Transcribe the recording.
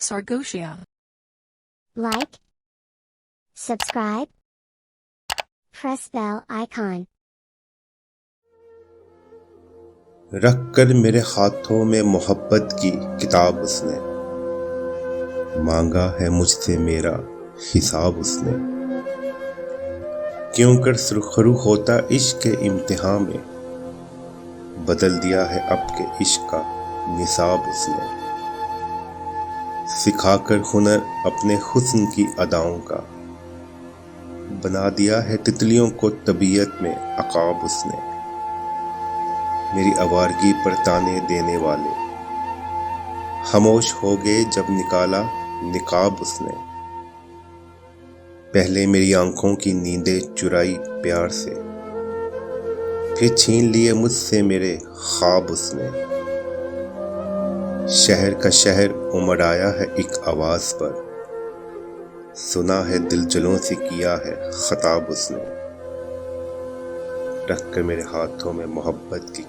Sargotia. Like, subscribe, press bell icon. रख कर मेरे हाथों में मोहब्बत की किताब उसने, मांगा है मुझसे मेरा हिसाब उसने। क्यों कर सुरखरू होता इश्क के इम्तिहान में, बदल दिया है अब के इश्क का निसाब उसने। सिखा कर हुनर अपने हुस्न की अदाओं का, बना दिया है तितलियों को तबीयत में अकाब उसने। मेरी आवारगी पर ताने देने वाले खामोश हो गए जब निकाला निकाब उसने। पहले मेरी आंखों की नींदें चुराई प्यार से, फिर छीन लिए मुझसे मेरे ख्वाब उसने। शहर का शहर उमड़ आया है एक आवाज पर, सुना है दिल जलों से किया है खताब उसने। रख कर मेरे हाथों में मोहब्बत की